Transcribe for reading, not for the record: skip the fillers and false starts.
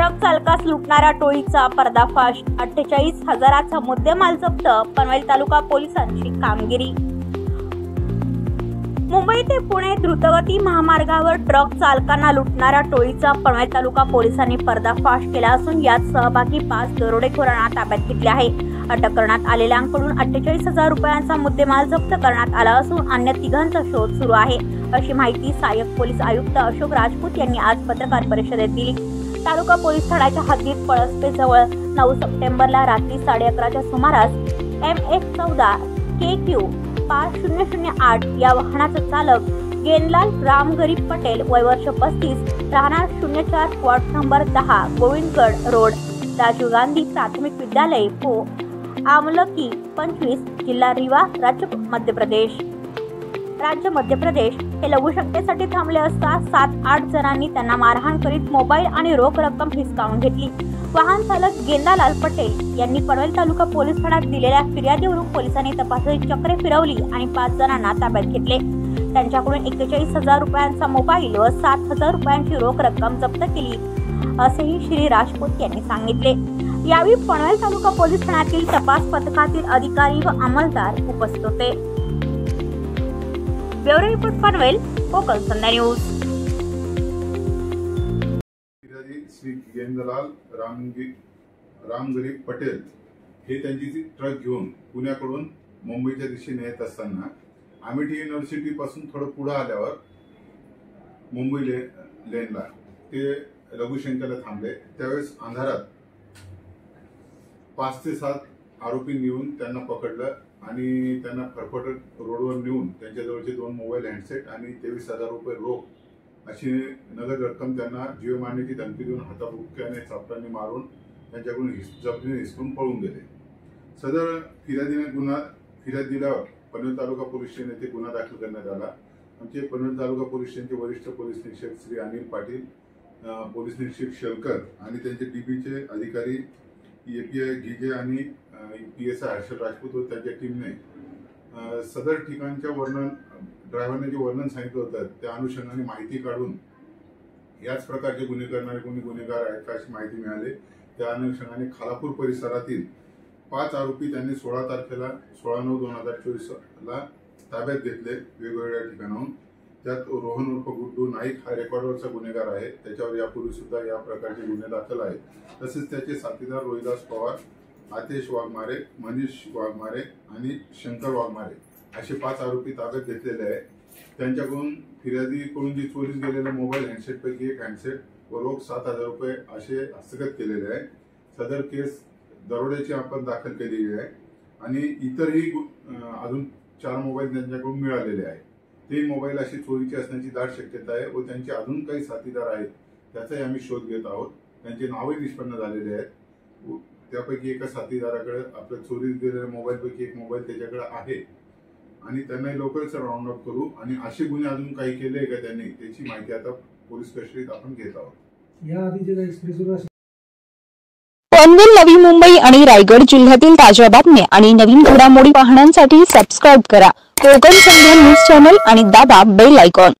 Truck चालकास लुटणाऱ्या टोळीचा पर्दाफाश। 48,000चा मुद्देमाल जप्त। पनवेल तालुका पोलिसांची कामगिरी। मुंबई ते पुणे द्रुतगती महामार्गावर ट्रक चालकांना लुटणाऱ्या टोळीचा पनवेल तालुका पोलिसांनी पर्दाफाश केला असून यात सहभागी 5 दरोडेखोरांना ताब्यात घेतले आहे। अटक करण्यात आलेल्यांकडून 48,000 रुपयांचा मुद्देमाल जप्त करण्यात आला असून अन्य तिघांचा शोध सुरू आहे, अशी माहिती सहाय्यक पोलीस आयुक्त अशोक राजपूत यांनी आज पत्रकार परिषदेत दिली। तालुका पोलीस ठाण्याच्या हद्दीत पळसपे जवळ 9 सप्टेंबरला रात्री 11:30च्या सुमारास MH14 KQ 5008 या वाहनाचा चालक गेनलाल रामगरीब पटेल वय वर्ष 35 राहणार 04 ward number 10 Govindgad road Rajiv Gandhi प्राथमिक विद्यालय पो आमलकी 25 जिल्हा रीवा राज्य मध्य प्रदेश हे लघुशंकेसाठी थांबले असता 7-8 जणांनी त्यांना मारहाण करीत मोबाईल आणि रोख रक्कम हिसकावून घेतली। वाहन चालक गेंदालाल पटेल यांनी पनवेल तालुका पोलीस ठाण्यात दिलेल्या फिर्यादीवरून पोलिसांनी तपासणी चक्रे फिरवली आणि 5 जणांना ताब्यात घेतले। त्यांच्याकडून 41,000 रुपयांचा मोबाईल व 7,000 रुपयांची रोख रक्कम जप्त केली, असेही श्री राजपूत यांनी सांगितले। यावेळी पनवेल तालुका पोलीस ठाण्यातील तपास पथकातील अधिकारी व अंमलदार उपस्थित होते। ब्युरो रिपोर्ट पनवेल, कोकण संध्या न्यूज। श्री गेंदलाल रामगरीब पटेल हे त्यांची ट्रक घेऊन पुण्याकडून मुंबईच्या दिशेने येत असताना अमेठी युनिव्हर्सिटी पासून थोडं पुढे आल्यावर मुंबई लेनला ते लघुशंकेला थांबले। त्यावेळेस अंधारात 5 ते 7 आरोपी नेऊन त्यांना पकडलं आणि त्यांना फरफटत रोडवर नेऊन त्यांच्याजवळचे 2 मोबाईल हँडसेट आणि 23,000 रुपये रोख अशी नगद रक्कम त्यांना जीव मारण्याची धमकी देऊन हाताबुक्क्याने चापटांनी मारून त्यांच्याकडून जबरीने हिसकून पळून गेले। सदर फिर्याद दिल्यावर पनवेल तालुका पोलीस स्टेशन येथे गुन्हा दाखल करण्यात आला। आमचे पनवेल तालुका पोलीस स्टेशनचे वरिष्ठ पोलीस निरीक्षक श्री अनिल पाटील, पोलीस निरीक्षक शेलकर आणि त्यांचे डीपीचे अधिकारी API घिजे आणि PSI हर्षद राजपूत व त्यांच्या टीमने सदर ठिकाणच्या ड्रायव्हरने जे वर्णन सांगितलं होतं त्या अनुषंगाने माहिती काढून याच प्रकारचे गुन्हे करणारे कोणी गुन्हेगार आहेत का अशी माहिती मिळाली। त्या अनुषंगाने खालापूर परिसरातील 5 आरोपी त्यांनी 16 तारखेला 16/9/2024 ला ताब्यात घेतले वेगवेगळ्या ठिकाणाहून। त्यात रोहन उर्फ गुड्डू नाईक हा रेकॉर्डवरचा गुन्हेगार आहे, त्याच्यावर यापूर्वी सुद्धा या प्रकारचे गुन्हे दाखल आहेत। तसेच त्याचे साथीदार रोहिदास पवार, आतेश वाघमारे, मनीष वाघमारे आणि शंकर वाघमारे असे 5 आरोपी ताब्यात घेतलेले आहेत। त्यांच्याकडून फिर्यादीकडून जी चोरीस गेलेल्या मोबाईल हँडसेट पैकी 1 हँडसेट व रोख 7,000 रुपये असे हस्तगत केलेले आहे। सदर केस दरोड्याची आपण दाखल केलेली आहे आणि इतरही अजून 4 मोबाईल त्यांच्याकडून मिळालेले आहेत। ते मोबाईल अशी चोरीची असण्याची दाट शक्यता आहे व त्यांचे अजून काही साथीदार आहेत त्याचाही आम्ही शोध घेत आहोत। त्यांचे नावही निष्पन्न झालेले आहेत। त्यापैकी एका साथीदाराकडे आपल्या चोरीस गेलेल्या मोबाईल पैकी 1 मोबाईल त्याच्याकडे आहे आणि त्यांना लवकरच राऊंड अप करू आणि असे गुन्हे अजून काही केले का त्यांनी त्याची माहिती आता पोलीस कस्टडीत आपण घेत आहोत। या आधी जे एक्सप्रेस पनवेल, नवी मुंबई आणि रायगड जिल्ह्यातील ताज्या बातम्या आणि नवीन घडामोडी पाहण्यासाठी सबस्क्राइब करा कोकण संध्या न्यूज चॅनल आणि दाबा बेल आयकॉन।